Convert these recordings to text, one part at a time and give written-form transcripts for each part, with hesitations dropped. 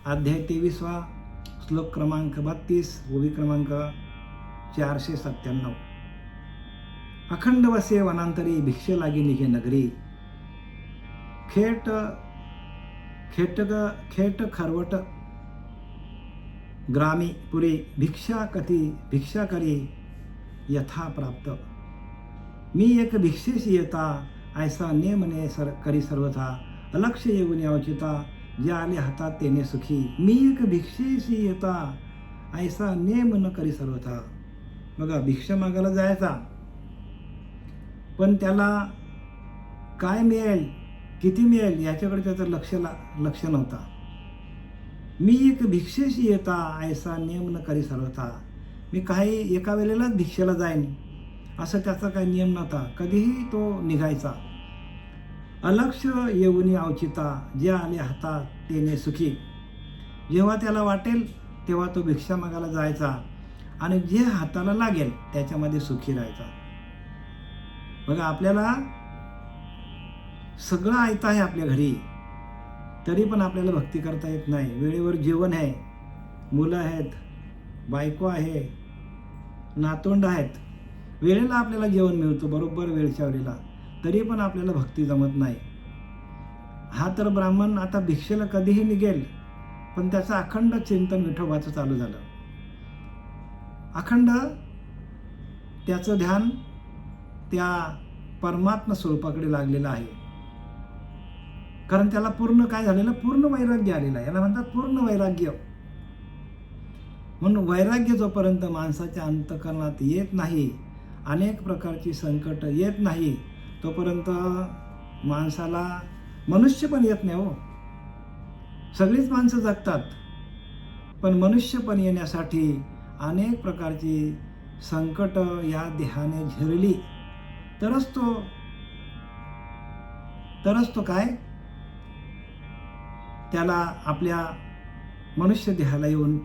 अध्याय 23, श्लोक क्रमांक 32, ओवी क्रमांक 497. अखंड वसे वनांतरी, भिक्षे लागी निघे नगरी. खेट खेट खरवट ग्रामी पुरी, भिक्षा करी यथा प्राप्त. मी एक भिक्षेशी येता, ऐसा नेमने करी सर्वथा. अलक्ष येऊन यावचिता, जे आले हातात तेने सुखी. मी एक भिक्षेशी येता, ऐसा नेम न करी सर्वथा. बघा, भिक्षा मागायला जायचा, पण त्याला काय मिळेल, किती मिळेल याच्याकडे त्याचं लक्ष नव्हता. मी एक भिक्षेशी येता, ऐसा नियम न करी सर्वथा. मी काही एका वेळेलाच भिक्षेला जाईन असं त्याचा काही नियम नव्हता. कधीही तो निघायचा. अलक्ष येऊनी अवचिता, जे आले हातात तेने सुखी. जेव्हा त्याला वाटेल तेव्हा तो भिक्षा मागायला जायचा आणि जे हाताला लागेल त्याच्यामध्ये सुखी राहायचा. बघा, आपल्याला सगळं ऐकतं आहे आपल्या घरी, तरी पण आपल्याला भक्ती करता येत नाही. वेळेवर जेवण आहे, मुलं आहेत, बायको आहे, नातवंड आहेत, वेळेला आपल्याला जेवण मिळतो बरोबर वेळच्या वेळेला, तरी पण आपल्याला भक्ती जमत नाही. हा तर ब्राह्मण आता भिक्षेला कधीही निघेल, पण त्याचं अखंड चिंतन विठोबाचं चालू झालं. अखंड त्याचं ध्यान त्या परमात्मा स्वरूपाकडे लागलेलं आहे. कारण त्याला पूर्ण काय झालेलं, पूर्ण वैराग्य आलेलं आहे. याला म्हणतात पूर्ण वैराग्य. म्हणून वैराग्य जोपर्यंत माणसाच्या अंतःकरणात येत नाही, अनेक प्रकारची संकट येत नाही, तोपर्यंत माणसाला मनुष्य पण येत नाही. हो, सगळीच माणसं जगतात, पण मनुष्य पण येण्यासाठी अनेक प्रकारची संकट या देहाने झेलली तरच तो काय त्याला आपल्या मनुष्य देहाला येऊन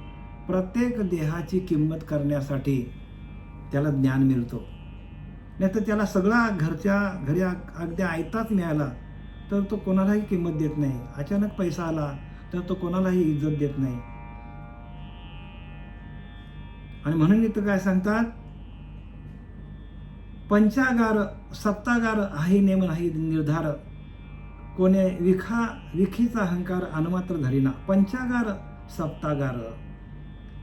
प्रत्येक देहाची किंमत करण्यासाठी त्याला ज्ञान मिळतो. नाही तर त्याला सगळा घरच्या घरी अगदी आयताच मिळाला तर तो कोणालाही किंमत देत नाही. अचानक पैसा आला तर तो कोणालाही इज्जत देत नाही. आणि म्हणून इथं काय सांगतात, पंचागार सप्तागार हाही नेम नाही निर्धार. कोणे विखीचा अहंकार अनुमात्र धरीना. पंचागार सप्तागार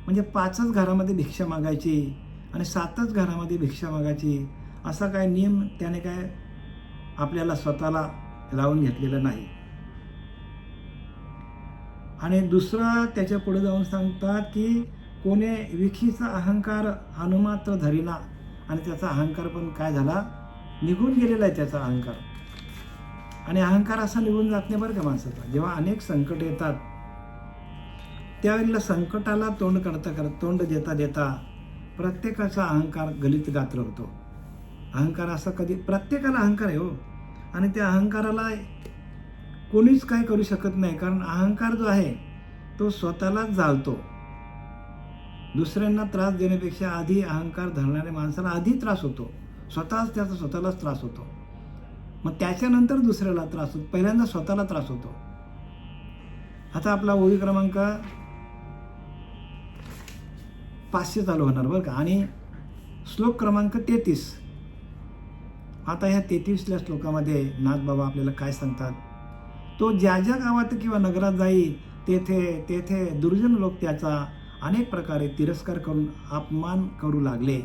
म्हणजे 5च घरामध्ये भिक्षा मागायची आणि 7च घरामध्ये भिक्षा मागायची, असा काय नियम त्याने काय आपल्याला स्वतःला लावून घेतलेला नाही. आणि दुसरा त्याच्या पुढे जाऊन सांगतात की कोणे विखीचा अहंकार अनुमात्र धरीना. आणि त्याचा अहंकार पण काय झाला, निघून गेलेला आहे त्याचा अहंकार. आणि अहंकार असा निघून जात नाही बरं का माणसाचा. जेव्हा अनेक संकट येतात त्यावेळेला संकटाला तोंड देता देता प्रत्येकाचा अहंकार गलित गात्र होतो. अहंकार असा कधी, प्रत्येकाला अहंकार आहे. हो, आणि त्या अहंकाराला कोणीच काय करू शकत नाही. कारण अहंकार जो आहे तो स्वतःलाच जाळतो. दुसऱ्यांना त्रास देण्यापेक्षा आधी अहंकार धरणाऱ्या माणसाला आधी त्रास होतो. स्वतःलाच त्रास होतो. मग त्याच्यानंतर दुसऱ्याला त्रास होतो. पहिल्यांदा स्वतःला त्रास होतो. आता आपला ओवी क्रमांक 500 चालू होणार बरं का. आणि श्लोक क्रमांक 33. आता ह्या 33व्या श्लोकामध्ये नाथबाबा आपल्याला काय सांगतात, तो ज्या ज्या गावात किंवा नगरात जाई तेथे दुर्जन लोक त्याचा अनेक प्रकारे तिरस्कार करून अपमान करू लागले.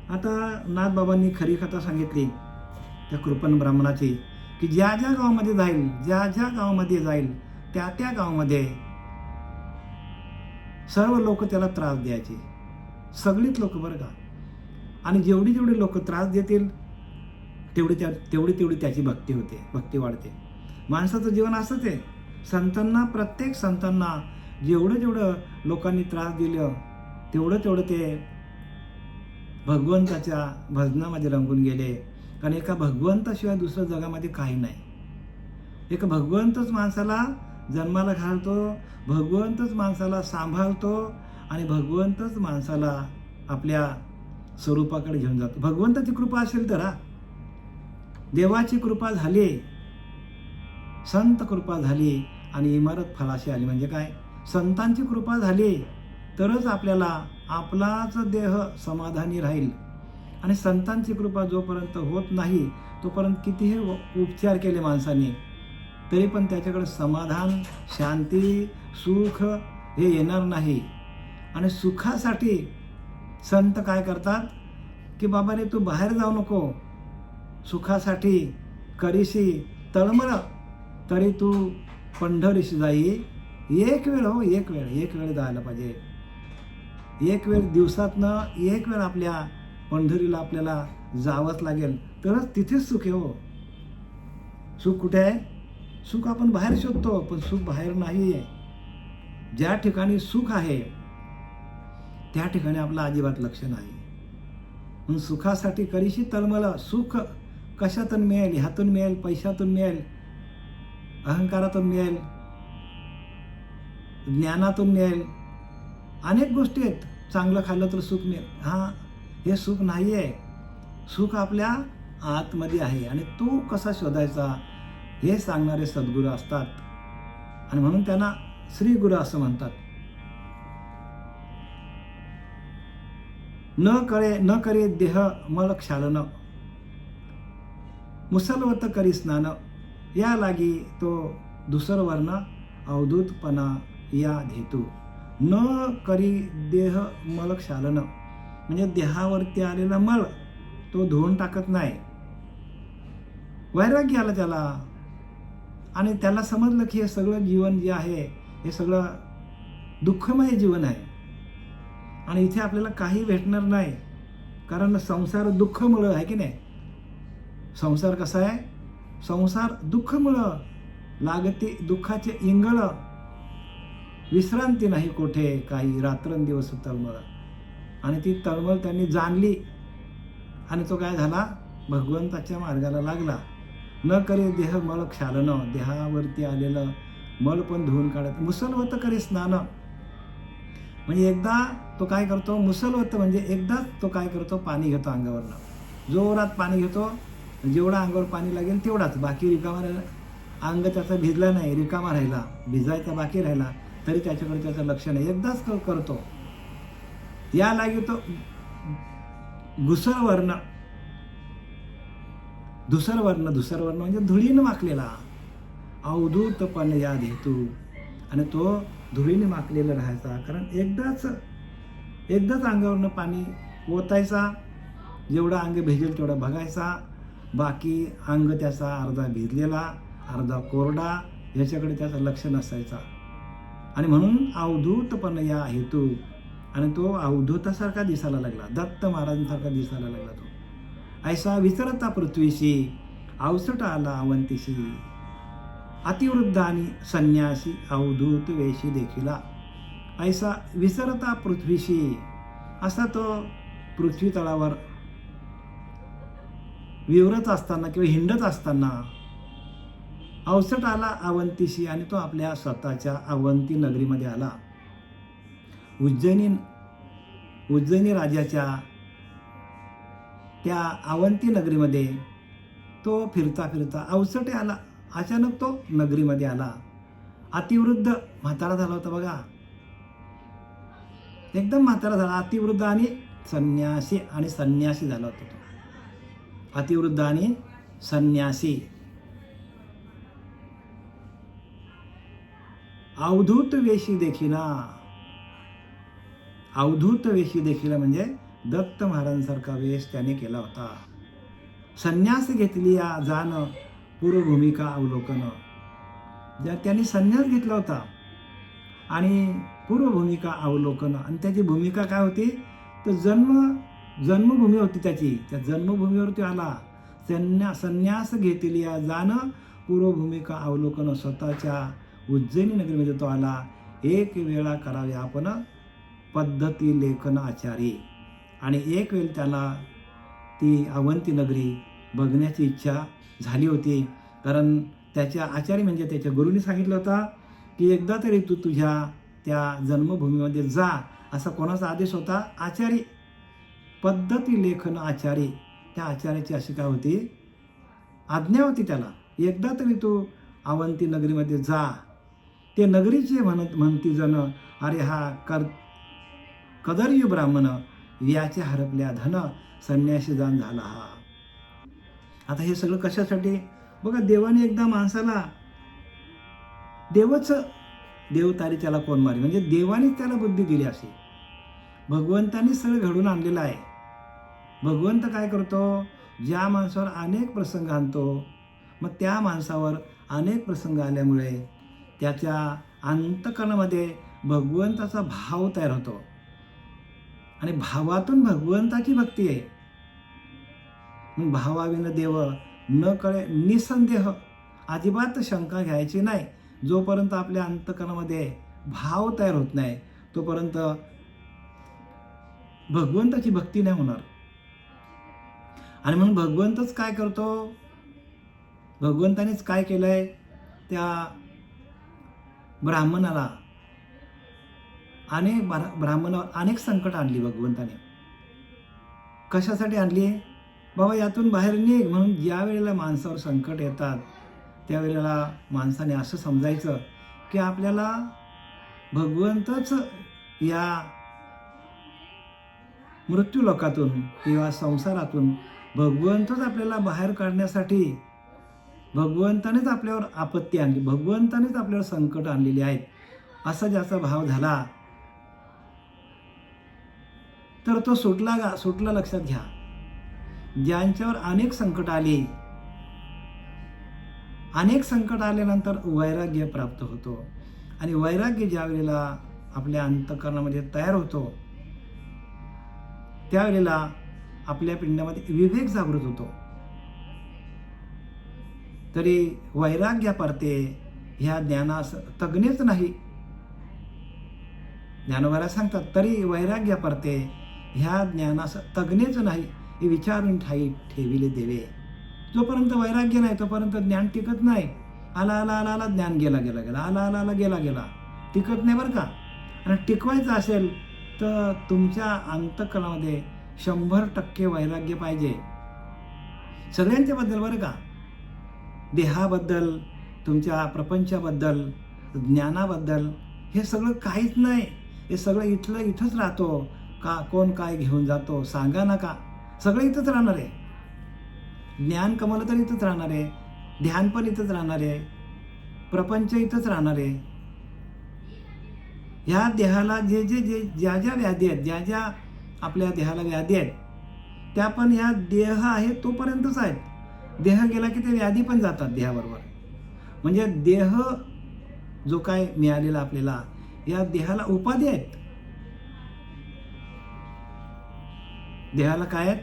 आता नाथबाबांनी खरी कथा सांगितली त्या कृपण ब्राह्मणाची, की ज्या ज्या गावामध्ये जाईल त्या गावामध्ये सर्व लोक त्याला त्रास द्यायचे. सगळीच लोक बरं का. आणि जेवढी लोक त्रास देतील तेवढी त्याची भक्ती वाढते. माणसाचं जीवन असंच आहे. प्रत्येक संतांना जेवढं लोकांनी त्रास दिलं तेवढं ते भगवंताच्या भजनामध्ये रंगून गेले. कारण एका भगवंताशिवाय दुसरं जगामध्ये काही नाही. एक भगवंतच माणसाला जन्माला घालतो, भगवंतच माणसाला सांभाळतो आणि भगवंतच माणसाला आपल्या स्वरूपाकडे घेऊन जातो. भगवंताची कृपा असेल तर, देवाची कृपा झाली, संत कृपा झाली आणि इमारत फळाशी आली. म्हणजे काय, संतांची कृपा झाली तरच आपल्याला आपलाच देह समाधानी राहील. आणि संतांची कृपा जोपर्यंत होत नाही तोपर्यंत कितीही उपचार केले माणसाने तरी पण त्याच्याकडे समाधान, शांती, सुख हे येणार नाही. आणि सुखासाठी संत काय करतात की बाबा रे तू बाहेर जाऊ नको, सुखासाठी करीशी तळमळ तरी तू पंढरीशी जाई. एक वेळ जायला पाहिजे. एक वेळ दिवसातनं एक वेळ आपल्या पंढरीला आपल्याला जावंच लागेल तरच तिथेच सुख आहे हो. सुख कुठे आहे? सुख आपण बाहेर शोधतो पण सुख बाहेर नाही आहे. ज्या ठिकाणी सुख आहे त्या ठिकाणी आपलं अजिबात लक्ष नाही. म्हणून सुखासाठी करीशी तळमळ. सुख कशातून मिळेल? ह्यातून मिळेल, पैशातून मिळेल, अहंकारातून मिळेल, ज्ञानातून मिळेल, अनेक गोष्टी आहेत. चांगलं खाल्लं तर सुख मिळेल. हे सुख नाही आहे. सुख आपल्या आतमध्ये आहे आणि तो कसा शोधायचा हे सांगणारे सद्गुरू असतात. आणि म्हणून त्यांना श्री गुरु असं म्हणतात. न करे देह मल क्षालन, मुसलवत करी स्नान, या लागी तो दुसर वर्ण अवधूतपणा या धेतू. न करी देह मल क्षालन म्हणजे देहावरती आलेला मळ तो धुवून टाकत नाही. वैराग्य आला त्याला आणि त्याला समजलं की हे सगळं जीवन जे आहे हे सगळं दुःखमय जीवन आहे आणि इथे आपल्याला काही भेटणार नाही. कारण संसार दुःखमुळं आहे की नाही. संसार कसा आहे? संसार दुःखमुळं लागते दुःखाचे इंगळ, विश्रांती नाही कोठे काही, रात्रंदिवस तळमळ. आणि ती तळमळ त्यांनी जाणली आणि तो काय झाला? भगवंताच्या मार्गाला लागला. न करे देह मळ क्षालन, देहावरती आलेलं मळ पण धुवून काढत. मुसलवत करे स्नान म्हणजे एकदा तो काय करतो? मुसलवत म्हणजे एकदाच तो काय करतो? पाणी घेतो अंगावरनं, जोरात पाणी घेतो. जेवढा अंगावर पाणी लागेल तेवढाच, बाकी रिकामा राहिला. अंग त्याचा भिजला नाही, रिकामा राहिला, भिजायचा बाकी राहिला तरी त्याच्याकडे त्याचं लक्ष नाही. एकदाच करतो. या लागी तो धुसर वर्ण म्हणजे धुळीनं माखलेला, अवधूतपण या धेतू. आणि तो धुळीने माखलेला राहायचा. कारण एकदाच अंगावरनं पाणी ओतायचा, जेवढा अंग भिजेल तेवढा बघायचा, बाकी अंग त्याचा अर्धा भिजलेला अर्धा कोरडा ह्याच्याकडे त्याचं लक्ष नसायचा. आणि म्हणून अवधूतपण या हेतू. आणि तो अवधूतासारखा दिसायला लागला, दत्त महाराजांसारखा दिसायला लागला तो. ऐसा विचरता पृथ्वीशी, अवसट आला अवंतीशी, अतिवृद्ध आणि संन्यासी अवधूत वेशी देखिला. ऐसा विचरता पृथ्वीशी, असा तो पृथ्वी तळावर विवरत असताना किंवा हिंडत असताना अवसट आला अवंतीशी आणि तो आपल्या स्वतःच्या अवंती नगरीमध्ये आला. उज्जैनी राजाच्या त्या अवंती नगरीमध्ये तो फिरता अवसटे आला. अचानक तो नगरीमध्ये आला. अतिवृद्ध म्हातारा झाला होता बघा, एकदम म्हातारा झाला. अतिवृद्ध आणि संन्यासी झाला होता तो. अतिवृद्ध आणि संन्यासी. अवधूत वेशी देखील म्हणजे दत्त महाराजांसारखा वेश त्याने केला होता. संन्यास घेतली या जाण पूर्वभूमिका अवलोकन. त्यांनी संन्यास घेतला होता आणि पूर्वभूमिका अवलोकन. आणि त्याची भूमिका काय होती? तर जन्मभूमी होती त्याची. त्या जन्मभूमीवरती आला. संन्यास घेतली या जाण पूर्वभूमिका अवलोकन. स्वतःच्या उज्जैनी नगरीमध्ये तो आला. एक वेळा करावे आपण पद्धती लेखन आचारी. आणि एक वेळ त्याला ती अवंती नगरी बघण्याची इच्छा झाली होती. कारण त्याच्या आचारी म्हणजे त्याच्या गुरुनी सांगितलं होतं की एकदा तरी तू तुझ्या त्या जन्मभूमीमध्ये जा. असा कोणाचा आदेश होता? आचारी, पद्धती लेखन आचारी. त्या आचार्याची अशी काय होती? आज्ञा होती त्याला, एकदा तरी तू अवंती नगरीमध्ये जा. ते नगरीचे म्हणती जण, अरे हा कदर्यू ब्राह्मण, याचे हरपल्या धन, संन्यासी जाण झाला हा. आता हे सगळं कशासाठी? बघा, देवाने एकदा माणसाला, देव तारी त्याला कोण मारी, म्हणजे देवानेच त्याला बुद्धी दिली अशी. भगवंतानीच सगळं घडून आणलेलं आहे. भगवंत काय करतो? ज्या माणसावर अनेक प्रसंग आणतो, मग त्या माणसावर अनेक प्रसंग आल्यामुळे त्याच्या अंतःकरणामध्ये भगवंताचा भाव तयार होतो आणि भावातून भगवंताची भक्ती आहे. मग भावाविन देव न कळे निसंदेह, अजिबात शंका घ्यायची नाही. जोपर्यंत आपल्या अंतःकरणामध्ये भाव तयार होत नाही तोपर्यंत भगवंताची भक्ती नाही होणार. आणि म्हणून भगवंतच काय करतो? भगवंतानेच काय केलंय? त्या ब्राह्मणाला ब्राह्मणावर अनेक संकट आणली भगवंताने. कशासाठी आणली? बाबा यातून बाहेर निघ म्हणून. ज्या वेळेला माणसावर संकट येतात त्यावेळेला माणसाने असं समजायचं की आपल्याला भगवंतच या मृत्यू लोकातून किंवा संसारातून भगवंतच आपल्याला बाहेर काढण्यासाठी, भगवंतानेच आपल्यावर आपत्ती आणली, भगवंतानेच आपल्यावर संकट आणलेली आहेत, असा ज्याचा भाव झाला तर तो सुटला. लक्षात घ्या, ज्यांच्यावर अनेक संकट आल्यानंतर वैराग्य प्राप्त होतो. आणि वैराग्य ज्या वेळेला आपल्या अंतःकरणामध्ये तयार होतो त्यावेळेला आपल्या पिंडामध्ये विवेक जागृत होतो. तरी वैराग्य परते ह्या ज्ञानास तज्ञच नाही. ज्ञानोबाला सांगतात, तरी वैराग्य परते ह्या ज्ञानास तज्ञच नाही, हे विचारून ठेविले देवे. जोपर्यंत वैराग्य नाही तोपर्यंत ज्ञान टिकत नाही. आला ज्ञान गेला, आला गेला, टिकत नाही बरं का. आणि टिकवायचं असेल तर तुमच्या अंतःकरणामध्ये 100% वैराग्य पाहिजे. सगळ्यांच्या बद्दल बरं का, देहाबद्दल, तुमच्या प्रपंचाबद्दल, ज्ञानाबद्दल, हे सगळं काहीच नाही. हे सगळं इथंच राहतो का? कोण काय घेऊन जातो सांगा नका. सगळं इथंच राहणार आहे. ज्ञान कमवलं तर इथंच राहणार आहे, ध्यान पण इथंच राहणार आहे, प्रपंच इथंच राहणार आहे. ह्या देहाला ज्या व्याधी आहेत, ज्या आपल्या देहाला व्याधी आहेत, त्या पण ह्या देह आहे तोपर्यंतच आहेत. देह गेला की ते व्याधी पण जातात देहाबरोबर. म्हणजे देह जो काय मिळालेला आपल्याला, या देहाला उपाधी आहेत. देहाला काय आहेत?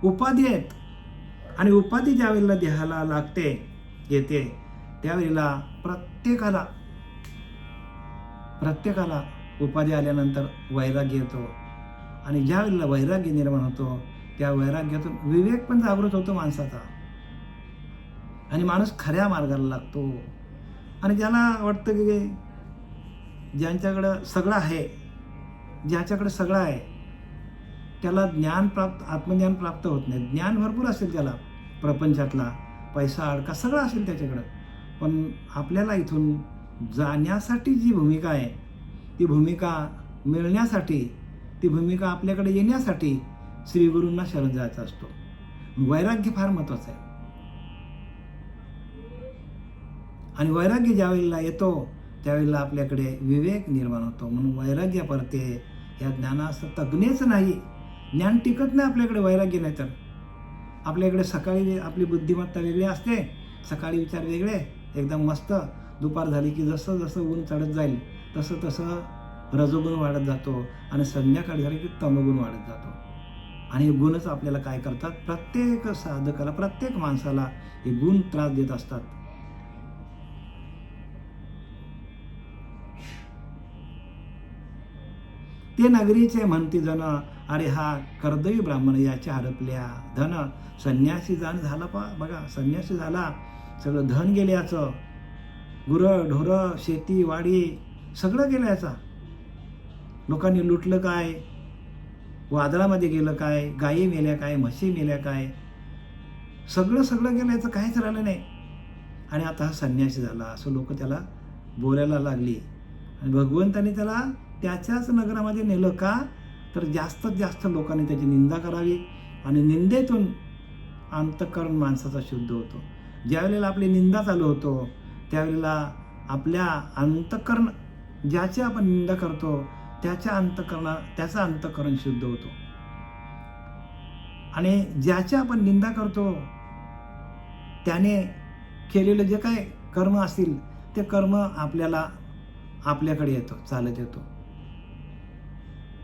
उपाधी आहेत. आणि उपाधी ज्या वेळेला देहाला येते त्यावेळेला प्रत्येकाला उपाधी आल्यानंतर वैराग्य येतो. आणि ज्या वेळेला वैराग्य निर्माण होतो त्या वैराग्यातून विवेक पण जागृत होतो माणसाचा आणि माणूस खऱ्या मार्गाला लागतो. आणि ज्याला वाटतं की ज्यांच्याकडं सगळं आहे, ज्याच्याकडे सगळं आहे त्याला आत्मज्ञान प्राप्त होत नाही. ज्ञान भरपूर असेल त्याला, प्रपंचातला पैसा अडका सगळं असेल त्याच्याकडं, पण आपल्याला इथून जाण्यासाठी जी भूमिका आहे, ती भूमिका मिळण्यासाठी, ती भूमिका आपल्याकडे येण्यासाठी श्री गुरूंना शरण जायचा असतो. वैराग्य फार महत्वाचं आहे. आणि वैराग्य ज्या वेळेला येतो त्यावेळेला आपल्याकडे विवेक निर्माण होतो. म्हणून वैराग्य परते ह्या ज्ञानास तज्ञच नाही. ज्ञान टिकत नाही आपल्याकडे वैराग्य नाही तर. आपल्याकडे सकाळी आपली बुद्धिमत्ता वेगळी असते, सकाळी विचार वेगळे एकदम मस्त, दुपार झाली की जसं जसं ऊन चढत जाईल तसं तसं रजोगुण वाढत जातो आणि संध्याकाळी झाली की तमोगुण वाढत जातो. आणि हे गुणच आपल्याला काय करतात? प्रत्येक साधकाला, प्रत्येक माणसाला हे गुण त्रास देत असतात. ते नगरीचे म्हणती जण, अरे हा कर्दवी ब्राह्मण, याचे हरपल्या धन, संन्यासी जाण झाला. बघा, संन्यासी झाला, सगळं धन गेले याचं, गुरं ढोरं शेती वाडी सगळं गेलं याचा. लोकांनी लुटलं काय, वादळामध्ये गेलं काय, गायी मेल्या काय, म्हशी मेल्या काय, सगळं गेलं, याचं काहीच राहिलं नाही. आणि आता हा संन्यासी झाला असं लोक त्याला बोलायला लागली. आणि भगवंताने त्याला त्याच्याच नगरामध्ये नेलं. का तर जास्तीत जास्त लोकांनी त्याची निंदा करावी आणि निंदेतून अंतःकरण माणसाचा शुद्ध होतो. ज्यावेळेला आपली निंदा चालू होतो त्यावेळेला आपल्या अंतःकरण, ज्याची आपण निंदा करतो त्याचं अंतःकरण शुद्ध होतो. आणि ज्याची आपण निंदा करतो त्याने केलेलं जे काय कर्म असतील ते कर्म आपल्याकडे येतो, चालत येतो.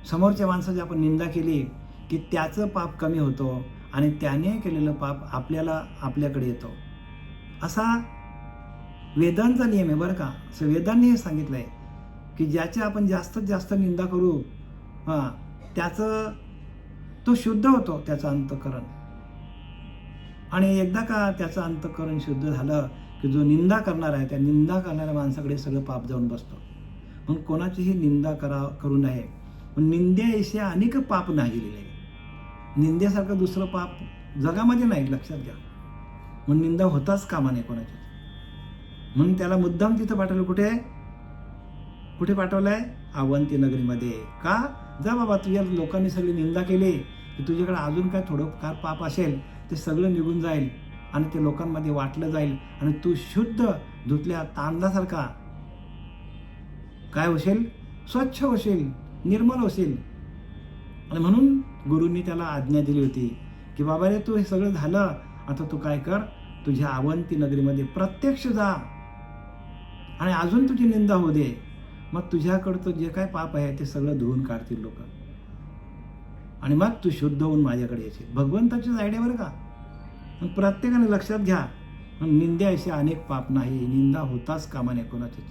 समोरच्या माणसाची आपण निंदा केली की त्याचं पाप कमी होतो आणि त्याने केलेलं पाप आपल्याकडे येतो. असा वेदांचा नियम आहे बरं का. असं वेदांनी हे सांगितलं आहे की ज्याची आपण जास्तीत जास्त निंदा करू त्याचं तो शुद्ध होतो, त्याचं अंतःकरण. आणि एकदा का त्याचं अंतःकरण शुद्ध झालं की जो निंदा करणार आहे त्या निंदा करणाऱ्या माणसाकडे सगळं पाप जाऊन बसतो. म्हणून कोणाचीही निंदा करू नये. निंद्याविषयी अनेक पाप नाही लिहिलेले. निंद्यासारखं दुसरं पाप जगामध्ये नाही, लक्षात घ्या. म्हणून निंदा होताच कामा नये कोणाची. म्हणून त्याला मुद्दाम तिथं पाठवलं. कुठे पाठवलंय? अवंती नगरीमध्ये. का? जा बाबा, तुझ्या लोकांनी सगळी निंदा केली की तुझ्याकडे अजून काय थोडंफार पाप असेल ते सगळं निघून जाईल आणि ते लोकांमध्ये वाटलं जाईल आणि तू शुद्ध धुतल्या तांदळासारखा काय होशील? स्वच्छ होशील, निर्मल होशील. आणि म्हणून गुरूंनी त्याला आज्ञा दिली होती की बाबा रे, तू हे सगळं झालं, आता तू काय कर, तुझ्या अवंती नगरीमध्ये प्रत्यक्ष जा आणि अजून तुझी निंदा होऊ दे. मग तुझ्याकडचं जे काय पाप आहे ते सगळं धुवून काढतील लोक आणि मग तू शुद्ध होऊन माझ्याकडे येशील. भगवंताचीच आयडिया बरं का. मग प्रत्येकाने लक्षात घ्या, निंद्याविषयी अनेक पाप नाही, निंदा होताच कामा नये कोणाचीच.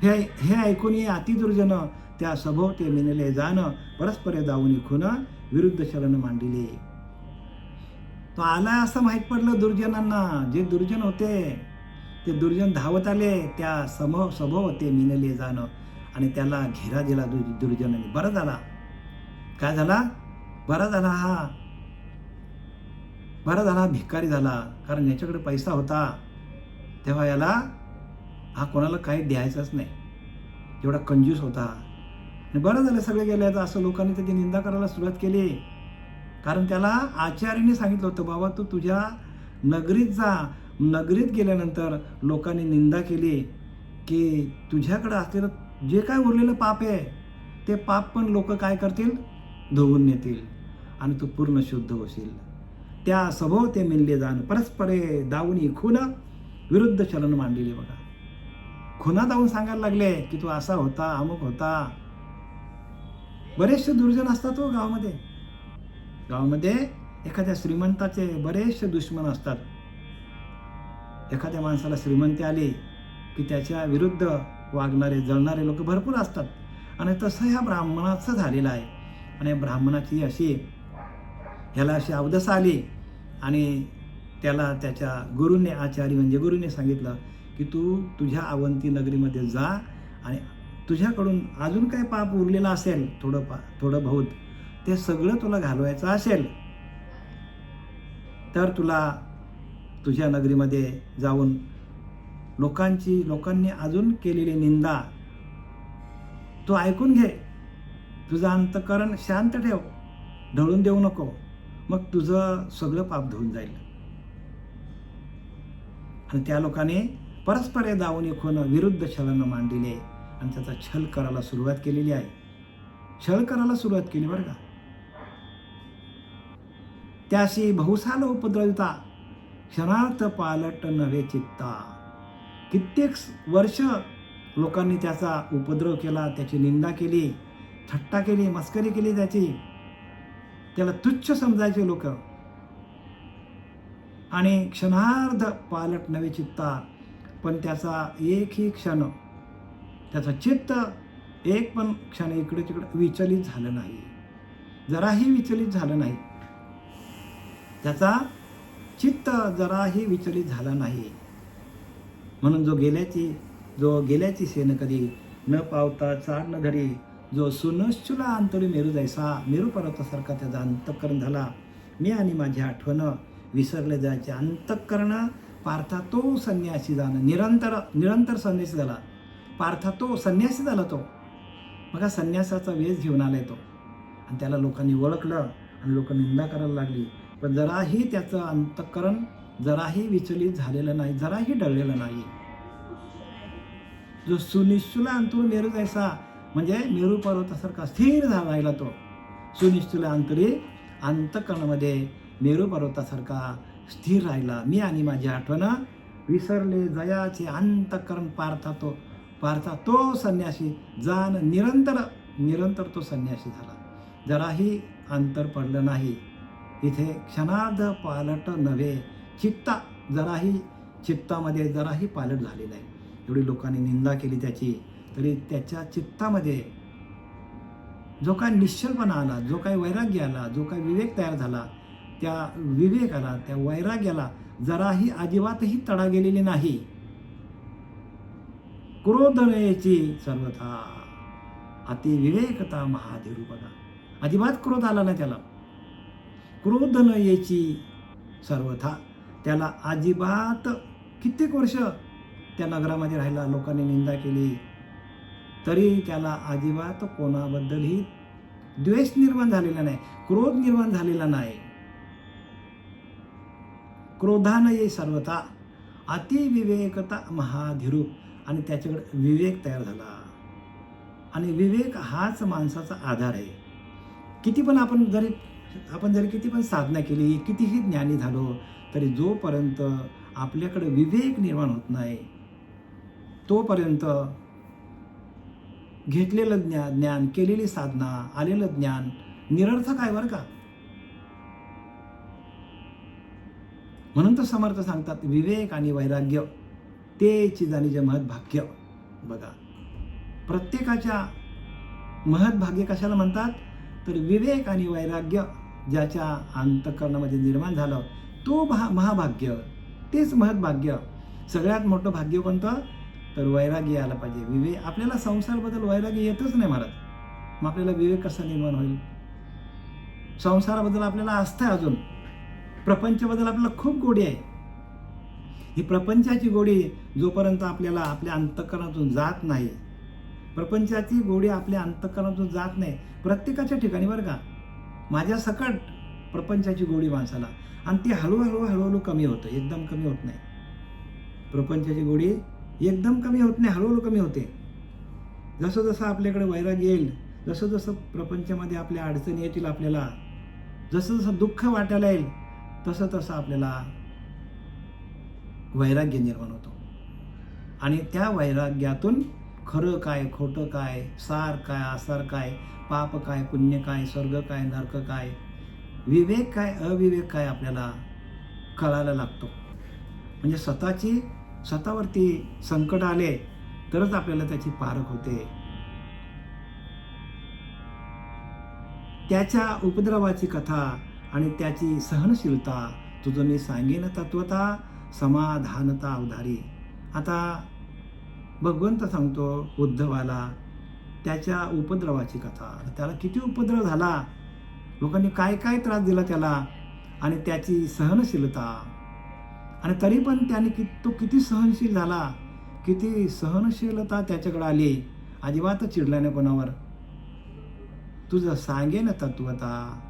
हे ऐकून ये अतिदुर्जन त्या सभोवते मिनले जाण, परस्पर दावून खून विरुद्ध शरण मांडिले. तो आला असं माहीत पडलं दुर्जनांना. जे दुर्जन होते ते दुर्जन धावत आले त्या सभोवते मिनले जाण आणि त्याला घेरा दिला दुर्जनांनी. बरं झाला. काय झाला? बरा झाला भिकारी झाला. कारण याच्याकडे पैसा होता तेव्हा याला कोणाला काही द्यायचंच नाही, एवढा कंजूस होता. आणि बरं झालं सगळे गेले. आता असं लोकांनी त्याची निंदा करायला सुरुवात केली. कारण त्याला आचार्याने सांगितलं होतं, बाबा तू तुझ्या नगरीत जा. नगरीत गेल्यानंतर लोकांनी निंदा केली की तुझ्याकडे असलेलं जे काय उरलेलं पाप आहे ते पाप पण लोक काय करतील? धुवून नेतील आणि तू पूर्ण शुद्ध होशील. त्या सभोवते मिनले जाण, परस्परे दावूनी खून विरुद्ध चलन मांडलेले. बघा, खुना जाऊन सांगायला लागले की तू असा होता, अमुक होता. बरेचसे दुर्जन असतात हो गावामध्ये. एखाद्या श्रीमंताचे बरेचसे दुश्मन असतात. एखाद्या माणसाला श्रीमंती आली की त्याच्या विरुद्ध वागणारे, जळणारे लोक भरपूर असतात. आणि तसं ह्या ब्राह्मणाचं झालेलं आहे. आणि ब्राह्मणाची ह्याला अशी अवदसा आली आणि त्याला त्याच्या गुरुने, आचार्य म्हणजे गुरुने सांगितलं की तू तुझ्या अवंती नगरीमध्ये जा आणि तुझ्याकडून अजून काही पाप उरलेलं असेल, थोडं बहुत, ते सगळं तुला घालवायचं असेल तर तुला तुझ्या नगरीमध्ये जाऊन लोकांनी अजून केलेली निंदा तू ऐकून घे. तुझं अंतःकरण शांत ठेव, ढळून देऊ नको. मग तुझं सगळं पाप धुवून जाईल. आणि त्या लोकांनी परस्पर दावून खून विरुद्ध छळानं मांडलेले आणि त्याचा छल करायला सुरुवात केलेली आहे. छळ करायला सुरुवात केली बरं का. त्याशी बहुसाल उपद्रविता क्षणार्थ पालट नव्हे चित्ता. कित्येक वर्ष लोकांनी त्याचा उपद्रव केला, त्याची निंदा केली, थट्टा केली, मस्करी केली त्याची. त्याला तुच्छ समजायचे लोक. आणि क्षणार्ध पालट नव्हे चित्ता, पण त्याचा एकही क्षण, त्याचा चित्त एक पण क्षण इकडे तिकडे विचलित झालं नाही, जराही विचलित झालं नाही. त्याचा चित्त जराही विचलित झाला नाही. म्हणून जो गेल्याची सेन कधी न पावता चाड न धरी, जो सुनश्चुला अंतरी मेरू जैसा, मेरू पर्वतासारखा त्याचा अंतःकरण झाला. मी आणि माझी आठवण विसरले जायचे अंतःकरण. पार्था तो संन्यासी जाणं, निरंतर संन्यासी झाला. पार्था तो संन्यासी झाला. तो बघा संन्यासाचा वेश घेऊन आलाय तो, आणि त्याला लोकांनी ओळखलं आणि लोक निंदा करायला लागली. पण जराही त्याचं अंतःकरण जराही विचलित झालेलं नाही, जराही डळलेलं नाही. जो सुनिश्चुला अंतरी मेरू जैसा, म्हणजे मेरू पर्वतासारखा स्थिर राहिला तो. सुनिश्चुला अंतरी, अंतःकरणामध्ये मेरू पर्वतासारखा स्थिर राहिला. मी आणि माझी आठवण विसरले जयाचे अंतःकरण. पार्था तो संन्यासी जाण, निरंतर तो संन्यासी झाला. जराही अंतर पडलं नाही. इथे क्षणार्ध पालट नव्हे, चित्तामध्ये जराही पालट झाली नाही. एवढी लोकांनी निंदा केली त्याची, तरी त्याच्या चित्तामध्ये जो काय निश्चलपणा आला, जो काही वैराग्य आला, जो काही विवेक तयार झाला, त्या विवेकाला, त्या वैराग्याला जराही अजिबातही तडा गेलेली नाही. क्रोध नयेची सर्वथा, अति विवेकता महाधीरू. बघा अजिबात क्रोध आला नाही त्याला. क्रोध नयेची सर्वथा, त्याला अजिबात कित्येक वर्ष त्या नगरामध्ये राहिला, लोकांनी निंदा केली, तरी त्याला अजिबात कोणाबद्दलही द्वेष निर्माण झालेला नाही, क्रोध निर्माण झालेला नाही. क्रोधानये सर्वथा, अतिविवेकता महाधीरू. आणि त्याच्याकडे विवेक तयार झाला. आणि विवेक हाच माणसाचा आधार आहे. किती पण आपण जरी किती पण साधना केली, कितीही ज्ञानी झालो, तरी जोपर्यंत आपल्याकडे विवेक निर्माण होत नाही, तोपर्यंत घेतलेलं ज्ञान, केलेली साधना, आलेलं ज्ञान निरर्थक आहे बरं का. म्हणून तर समर्थ सांगतात, विवेक आणि वैराग्य तेची जाणीचे महत्भाग्य. बघा प्रत्येकाच्या महत्भाग्य कशाला म्हणतात, तर विवेक आणि वैराग्य ज्याच्या अंतःकरणामध्ये निर्माण झालं, तो महाभाग्य, तेच महत्भाग्य. सगळ्यात मोठं भाग्य कोणतं, तर वैराग्य यायला पाहिजे. आपल्याला संसाराबद्दल वैराग्य येतच नाही महाराज, मग आपल्याला विवेक कसा निर्माण होईल. संसाराबद्दल आपल्याला आस्था आहे, अजून प्रपंचाबद्दल आपल्याला खूप गोडी आहे. ही प्रपंचाची गोडी जोपर्यंत आपल्याला आपल्या अंतःकरणातून जात नाही, प्रपंचाची गोडी आपल्या अंतःकरणातून जात नाही, प्रत्येकाच्या ठिकाणी बरं का, माझ्या सकट प्रपंचाची गोडी माणसाला, आणि ती हळूहळू कमी होतं, एकदम कमी होत नाही. प्रपंचाची गोडी एकदम कमी होत नाही, हळूहळू कमी होते. जसं जसं आपल्याकडे वैराग्य येईल, जसं जसं प्रपंचामध्ये आपल्या अडचणी येतील, आपल्याला जसं जसं दुःख वाटायला येईल, तसं तसं आपल्याला वैराग्य निर्माण होतो. आणि त्या वैराग्यातून खरं काय, खोटं काय, सार काय, आसार काय, पाप काय, पुण्य काय, स्वर्ग काय, नरक काय, विवेक काय, अविवेक काय आपल्याला कळायला लागतो. म्हणजे स्वतःवरती संकट आले तरच आपल्याला त्याची पारख होते. त्याच्या उपद्रवाची कथा आणि त्याची सहनशीलता तुझं मी सांगेन तत्वता, समाधानता अवधारी. आता भगवंत सांगतो उद्धवाला त्याच्या उपद्रवाची कथा, त्याला किती उपद्रव झाला, लोकांनी काय काय त्रास दिला त्याला, आणि त्याची सहनशीलता, आणि तरी पण त्याने तो किती सहनशील झाला, किती सहनशीलता त्याच्याकडे आली, अजिबात चिडला नाही कोणावर. तुझं सांगेन तत्वता,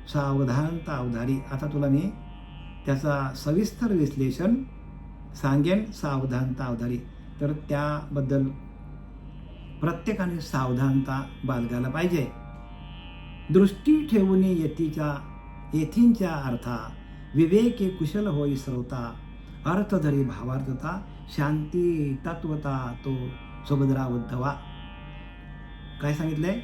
सावधानता अवधारी. आता तुला मी त्याचा सविस्तर विश्लेषण सांगेन, सावधानता अवधारी. तर त्याबद्दल प्रत्येकाने सावधानता बाळगायला पाहिजे. दृष्टी ठेवून येथींच्या अर्था, विवेके कुशल होई श्रोता, अर्थ धरी भावार्थता, शांती तत्वता तो सुभद्रा उद्धवा. काय सांगितलंय,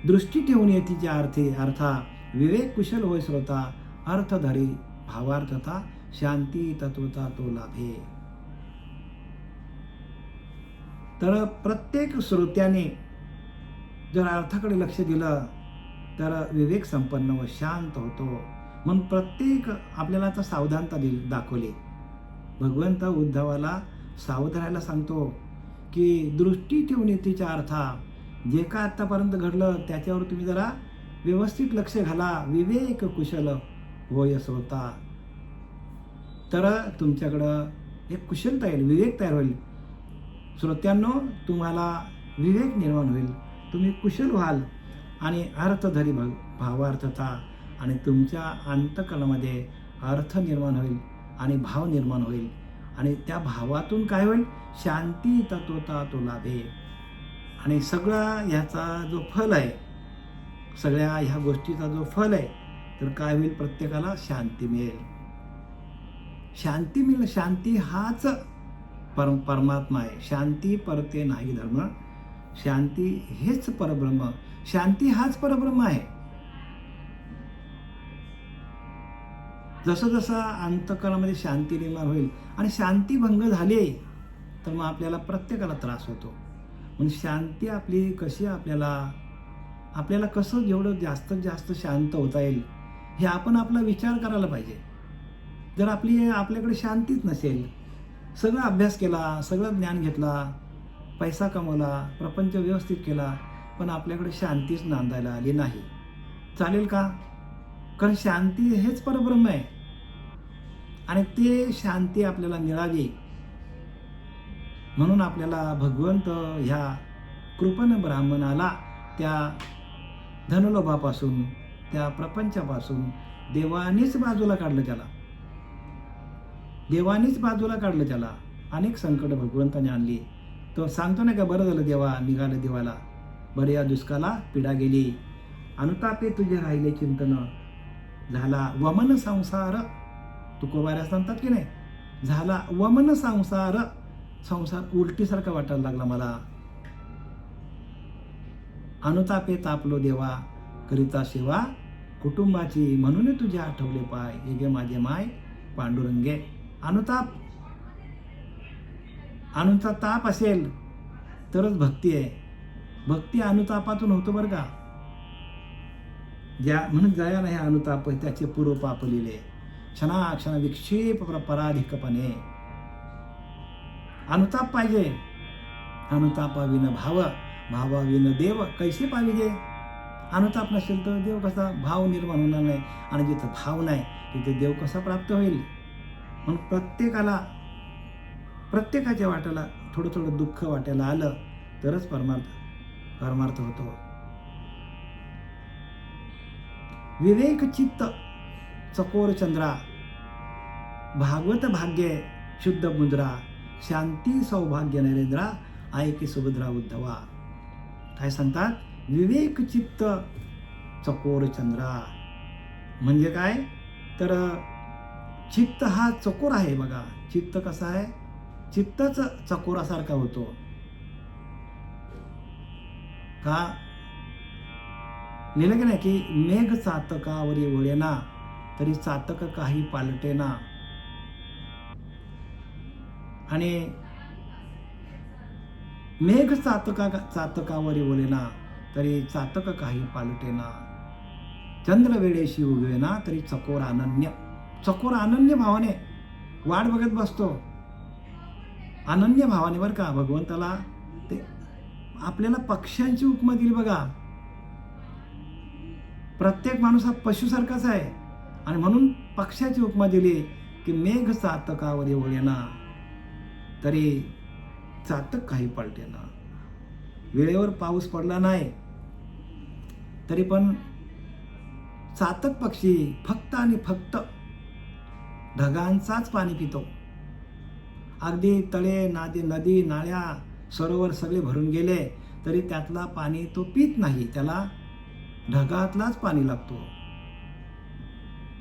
दृष्टी ठेवून येथीच्या अर्था, विवेक कुशल होय श्रोता, अर्थ धरी भावार्थता, शांती तत्वता तो लाभे. तर प्रत्येक श्रोत्याने जर अर्थाकडे लक्ष दिलं तर विवेक संपन्न व शांत होतो. म्हणून प्रत्येक आपल्याला आता सावधानता दाखवली. भगवंत उद्धवाला सावध राहायला सांगतो की दृष्टी ठेवून तिच्या अर्था जे का आत्तापर्यंत घडलं त्याच्यावर तुम्ही जरा व्यवस्थित लक्ष घाला. विवेक कुशल होय स्वतः. तर तुमच्याकडं एक कुशलता येईल, विवेक तयार होईल. श्रोत्यांनो, तुम्हाला विवेक निर्माण होईल, तुम्ही कुशल व्हाल आणि अर्थधरी भावार्थता आणि तुमच्या अंतःकरणामध्ये अर्थ निर्माण होईल आणि भाव निर्माण होईल आणि त्या भावातून काय होईल, शांती तत्वता तो लाभे. आणि सगळा ह्याचा जो फल आहे, सगळ्या ह्या गोष्टीचा जो फल आहे, तर काय होईल, प्रत्येकाला शांती मिळेल. शांती मिळेल. शांती हाच परमात्मा आहे. शांती परते नाही धर्म. शांती हेच परब्रह्म. शांती हाच परब्रह्म आहे. जसं जसं अंतःकरणामध्ये शांती निर्माण होईल आणि शांती भंग झाली तर मग आपल्याला प्रत्येकाला त्रास होतो. म्हणून शांती आपली कशी आपल्याला कसं जेवढं जास्तीत जास्त शांत होता येईल हे आपण आपला विचार करायला पाहिजे. जर आपल्याकडे शांतीच नसेल, सगळा अभ्यास केला, सगळं ज्ञान घेतला, पैसा कमवला, प्रपंच व्यवस्थित केला, पण आपल्याकडे शांतीच नांदायला आली नाही, चालेल का? कारण शांती हेच परब्रह्म आहे आणि ते शांती आपल्याला मिळावी म्हणून आपल्याला भगवंत ह्या कृपण ब्राह्मणाला त्या धनलोभापासून, त्या प्रपंचापासून देवानीच बाजूला काढलं. त्याला अनेक संकट भगवंताने आणली. तो सांगतो नाही का, बरं झालं देवा निघालं देवाला, बरे या दुष्काला पिढा गेली, अनुतापे तुझे राहिले चिंतन, झाला वमन संसार. तुकोबाऱ्या सांगतात की नाही, झाला वमन संसार उलटीसारखा वाटायला लागला मला. अनुतापे तापलो देवा, करिता सेवा कुटुंबाची, म्हणून तुझे आठवले पाय, हे गे माझे माय पांडुरंगे. अनुताप असेल तरच भक्ती आहे. भक्ती अनुतापातून होतो बरं का. म्हणून जया नाही अनुताप त्याचे पूर्व पाप लिहिले, क्षणाक्षण विक्षेप पराधिकपणे. अनुताप पाहिजे. अनुतापाविन भावाविन देव कैसे पाहिजे. अनुताप नसेल तर देव कसा, भाव निर्माण होणार नाही, आणि जिथं भाव नाही तिथे देव कसा प्राप्त होईल. म्हणून प्रत्येकाच्या वाट्याला थोडं थोडं दुःख वाटायला आलं तरच परमार्थ होतो. विवेक चित्त चकोर चंद्रा, भागवत भाग्य शुद्ध मुद्रा, शांती सौभाग्य नरेंद्रा, ऐके सुभद्रा उद्धवा. काय सांगतात, विवेक चित्त चकोर चंद्रा म्हणजे काय, तर चित्त हा चकोर आहे बघा. चित्त कसा आहे, चित्तच चकोरासारखा होतो का. लिहिलं की नाही की मेघ चातकावरी वळेना, तरी चातक काही पालटेना. आणि मेघ चातकावरी वळेना, तरी चातक काही पालटेना. चंद्र वेळेशी उगवेना, तरी चकोर अनन्य भावाने वाट बघत बसतो. अनन्य भावाने बरं का. भगवंताला ते आपल्याला पक्ष्यांची उपमा दिली बघा. प्रत्येक माणूस हा पशुसारखाच आहे आणि म्हणून पक्ष्याची उपमा दिली की मेघ चातकावर वळेना, तरी चातक काही पलटेना. वेळेवर पाऊस पडला नाही तरी पण चातक पक्षी फक्त आणि फक्त ढगांचाच पाणी पितो. अगदी तळे, नदी, नाळ्या, सरोवर सगळे भरून गेले तरी त्यातला पाणी तो पित नाही, त्याला ढगातलाच पाणी लागतो.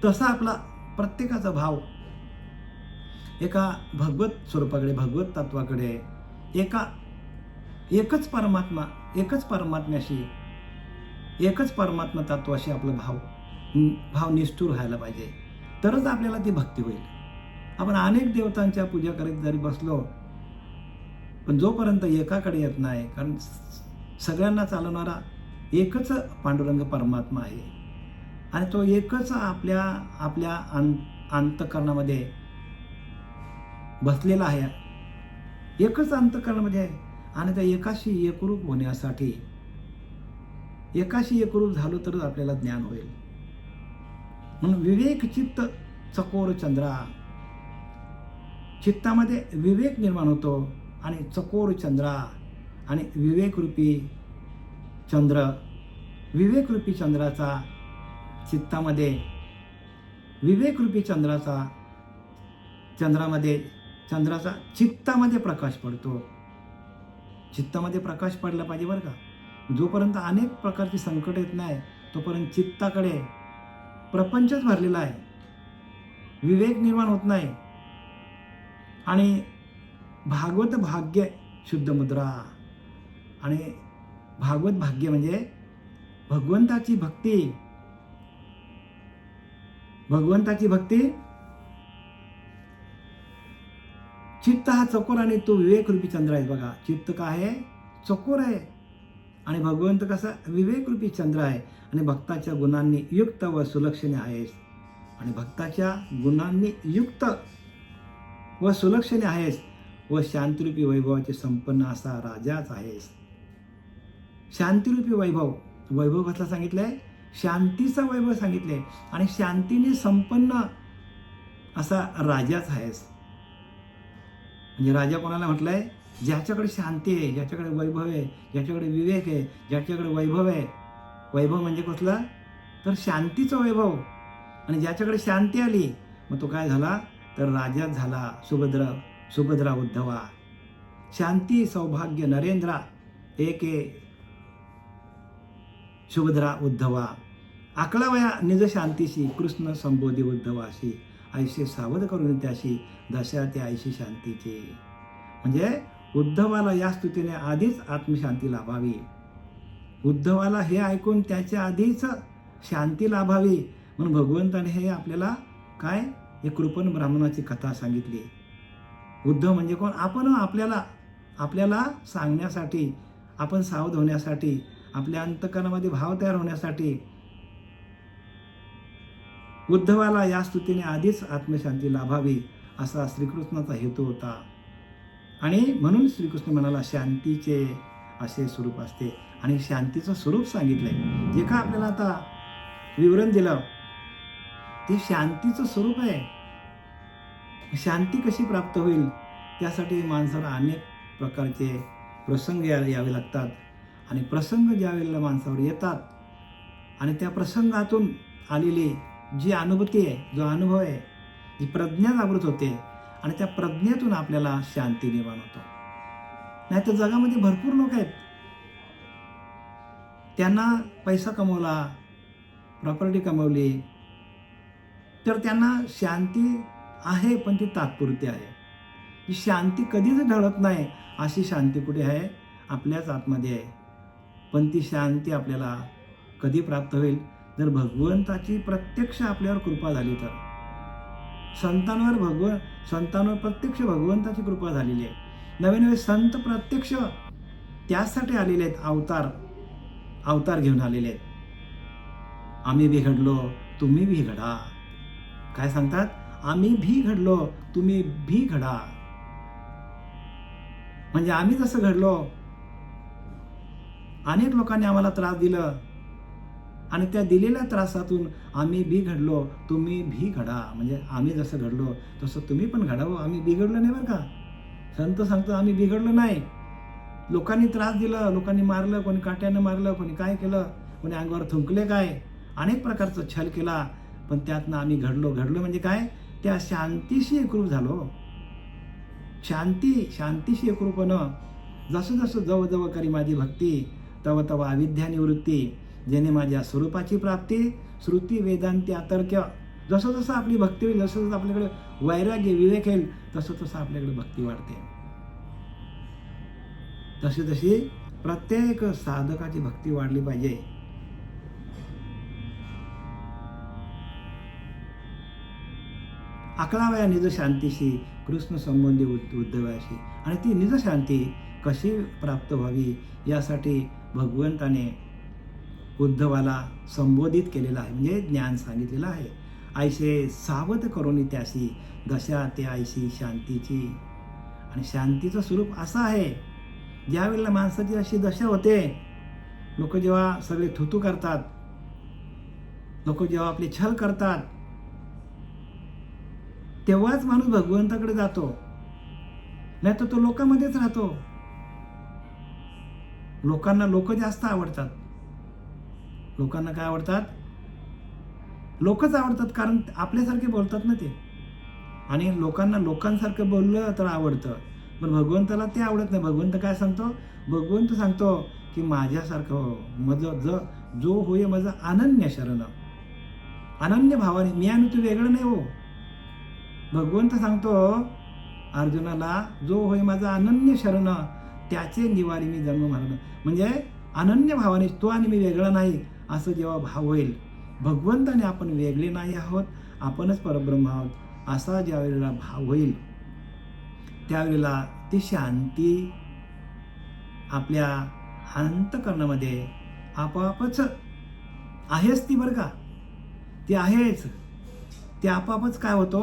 तसा आपला प्रत्येकाचा भाव एका भगवत स्वरूपाकडे, भगवत तत्वाकडे, एकच परमात्म्याशी, एकच परमात्मा तत्वाशी आपला भाव निष्ठूर व्हायला पाहिजे, तरच आपल्याला ती भक्ती होईल. आपण अनेक देवतांच्या पूजा करीत जरी बसलो पण जोपर्यंत एकाकडे येत नाही, कारण सगळ्यांना चालवणारा एकच पांडुरंग परमात्मा आहे आणि तो एकच आपल्या अंतःकरणामध्ये बसलेला आहे. एकच अंतःकरणामध्ये आहे. आणि त्या एकाशी एकरूप होण्यासाठी, एकाशी एकरूप झालो तरच आपल्याला ज्ञान होईल. म्हणून विवेक चित्त चकोर चंद्रा, चित्तामध्ये विवेक निर्माण होतो आणि चकोर चंद्रा, आणि विवेकरूपी चंद्र, विवेकरूपी चंद्राचा चित्तामध्ये, विवेकरूपी चंद्राचा चित्तामध्ये प्रकाश पडतो. चित्तामध्ये प्रकाश पडला पाहिजे बरं का. जोपर्यंत अनेक प्रकारची संकट येत नाही तोपर्यंत चित्ताकडे प्रपंचच भरलेला आहे, विवेक निर्माण होत नाही. आणि भागवत भाग्य शुद्ध मुद्रा, आणि भागवत भाग्य म्हणजे भगवंताची भक्ती, भगवंताची भक्ती. चित्त हा चकोर आणि तो विवेकरूपी चंद्र आहे. बघा, चित्त काय आहे? चकोर आहे, आणि भगवंत कसा विवेकरूपी चंद्र आहे. आणि भक्ताच्या गुणांनी युक्त व सुलक्षणे आहेस, आणि भक्ताच्या गुणांनी युक्त व सुलक्षणे आहेस, व शांतिरूपी वैभवाचे संपन्न असा राजाच आहेस. शांतिरूपी वैभव, वैभव कसला सांगितलंय? शांतीचा वैभव सांगितले, आणि शांतीने संपन्न असा राजाच आहेस. म्हणजे राजा कोणाला म्हटलंय? ज्याच्याकडे शांती आहे, ज्याच्याकडे वैभव आहे, ज्याच्याकडे विवेक आहे, ज्याच्याकडे वैभव आहे. वैभव म्हणजे कसला? तर शांतीचं वैभव. आणि ज्याच्याकडे शांती आली मग तो काय झाला? तर राजाच झाला. सुभद्रा उद्धवा. शांती सौभाग्य नरेंद्रा एके सुभद्रा उद्धवा. आकळावया निज शांतीशी कृष्ण संबोधी उद्धवाशी, ऐसे सावध करून त्याशी दशा ते ऐशी शांतीचे. म्हणजे उद्धवाला या स्तुतीने आधीच आत्मशांती लाभावी. उद्धवाला हे ऐकून त्याच्या आधीच शांती लाभावी. म्हणून भगवंताने हे आपल्याला काय, हे कृपण ब्राह्मणाची कथा सांगितली. उद्धव म्हणजे कोण? आपण आपल्याला सांगण्यासाठी, आपण सावध होण्यासाठी, आपल्या अंतःकरणामध्ये भाव तयार होण्यासाठी उद्धवाला या स्तुतीने आधीच आत्मशांती लाभावी असा श्रीकृष्णाचा हेतू होता. आणि म्हणून श्रीकृष्ण म्हणाला शांतीचे असे स्वरूप असते. आणि शांतीचं स्वरूप सांगितलंय, जे का आपल्याला आता विवरण दिलं ते शांतीचं स्वरूप आहे. शांती कशी प्राप्त होईल त्यासाठी माणसाला अनेक प्रकारचे प्रसंग यावे लागतात. आणि प्रसंग ज्या वेळेला माणसावर येतात आणि त्या प्रसंगातून आलेली जी अनुभूती आहे, जो अनुभव आहे, जी प्रज्ञा जागृत होते, आणि त्या प्रज्ञेतून आपल्याला शांती निर्माण होतो. नाही तर जगामध्ये भरपूर लोक आहेत, त्यांना पैसा कमवला, प्रॉपर्टी कमवली, तर त्यांना शांती आहे पण ती तात्पुरती आहे. ही शांती कधीच ढळत नाही. अशी शांती कुठे आहे? आपल्याच आतमध्ये आहे. पण ती शांती आपल्याला कधी प्राप्त होईल? जर भगवंताची प्रत्यक्ष आपल्यावर कृपा झाली तर. संतांवर प्रत्यक्ष भगवंताची कृपा झालेली आहे. नवे नवे संत प्रत्यक्ष त्यासाठी आलेले आहेत, अवतार घेऊन आलेले आहेत. आम्ही भी घडलो तुम्ही भी घडा. काय सांगतात? आम्ही भी घडलो तुम्ही भी घडा. म्हणजे आम्ही जसं घडलो, अनेक लोकांनी आम्हाला त्रास दिला, आणि त्या दिलेल्या त्रासातून आम्ही भी घडलो तुम्ही भी घडा. म्हणजे आम्ही जसं घडलो तसं तुम्ही पण घडावं. आम्ही बिघडलो नाही बरं का. संत सांगतो आम्ही बिघडलो नाही. लोकांनी त्रास दिला, लोकांनी मारलं, कोणी काट्यानं मारलं, कोणी काय केलं, कोणी अंगावर थुंकले, काय अनेक प्रकारचं छल केला, पण त्यातनं आम्ही घडलो म्हणजे काय? त्या शांतीशी एकरूप झालो. शांतीशी एकरूपनं जसं जसं जवळ करी माझी भक्ती, तव तव अविद्या निवृत्ती, जेणे माझ्या स्वरूपाची प्राप्ती, श्रुती वेदांती अतर्क्य. जसं जसं आपली भक्ती होईल, जसं जसं आपल्याकडे वैराग्य विवेक येईल, तसं तसं आपल्याकडे भक्ती वाढते. तशी प्रत्येक साधकाची भक्ती वाढली पाहिजे. अकळावया निज शांतीशी कृष्ण संबंधी उद्धवाशी. आणि ती निज शांती कशी प्राप्त व्हावी यासाठी भगवंताने उद्धवाला संबोधित केलेलं आहे, म्हणजे ज्ञान सांगितलेलं आहे. ऐसे सावध करून त्याशी दशा ते ऐशी शांतीची. आणि शांतीचं स्वरूप असं आहे, ज्या वेळेला माणसाची अशी दशा होते, लोक जेव्हा सगळे थुतू करतात, लोक जेव्हा आपले छल करतात, तेव्हाच माणूस भगवंताकडे जातो, नाही तर तो लोकांमध्येच राहतो. लोकांना लोक जास्त आवडतात. लोकांना काय आवडतात? लोकच आवडतात, कारण आपल्यासारखे बोलतात ना ते. आणि लोकांना लोकांसारखं बोललं तर आवडतं, पण भगवंताला ते आवडत नाही. भगवंत काय सांगतो? भगवंत सांगतो की माझ्यासारखं हो, माझं जो होय माझं अनन्य शरण, अनन्य भावाने, मी आणि तू वेगळं नाही हो. भगवंत सांगतो अर्जुनाला, जो होय माझा अनन्य शरण त्याचे निवारी मी जन्म मरण. म्हणजे अनन्य भावाने तो आणि मी वेगळा नाही असं जेव्हा भाव होईल, भगवंताने आपण वेगळे नाही आहोत, आपणच परब्रह्म आहोत असा ज्या वेळेला भाव होईल, त्यावेळेला ती शांती आपल्या अंतःकरणामध्ये आपोआपच आहेच ती, बरं का, ती आहेच. ते आपोआपच काय होतो?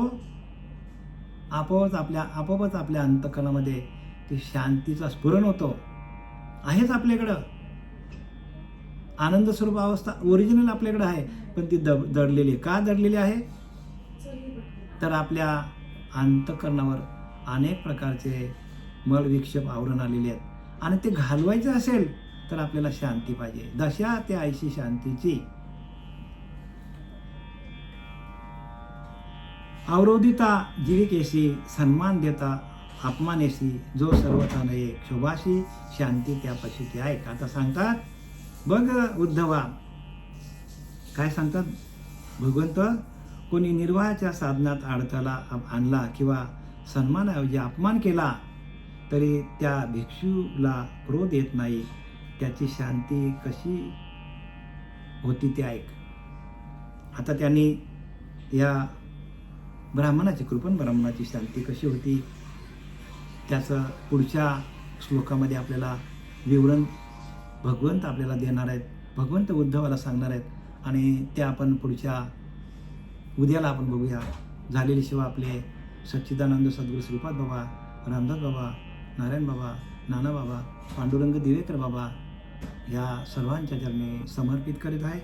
आपोआपच आपल्या अंतःकरणामध्ये ती शांतीचा स्फुरण होतो. आहेच आपल्याकडं आनंद स्वरूप अवस्था ओरिजिनल आपल्याकडे आहे, पण ती दडलेली. का दडलेली आहे? तर आपल्या अंतःकरणावर अनेक प्रकारचे मळविक्षेप आवरण आलेले आहेत, आणि ते घालवायचे असेल तर आपल्याला शांती पाहिजे. दशा ते ऐशी शांतीची. अवरोधिता जीविकेशी, सन्मान देता अपमानेशी, जो सर्वथा नये शोभाशी, शांती त्यापाशी ती ऐक. आता सांगतात बघ उद्धवा, काय सांगतात भगवंत? कोणी निर्वाहाच्या साधनात अडथळा आणला किंवा सन्मानाऐवजी अपमान केला तरी त्या भिक्षूला क्रोध येत नाही, त्याची शांती कशी होती ते ऐक. आता त्यांनी या ब्राह्मणाची कृपण ब्राह्मणाची शांती कशी होती त्याचं पुढच्या श्लोकामध्ये आपल्याला विवरण भगवंत आपल्याला देणार आहेत, भगवंत उद्धवाला सांगणार आहेत, आणि ते आपण पुढच्या उद्याला आपण बघूया. झालेली सेवा आपले सच्चिदानंद सद्गुरू श्रीपाद बाबा, रामदास बाबा, नारायण बाबा, नाना बाबा, पांडुरंग दिवेकर बाबा या सर्वांच्या चरणी समर्पित करीत आहे.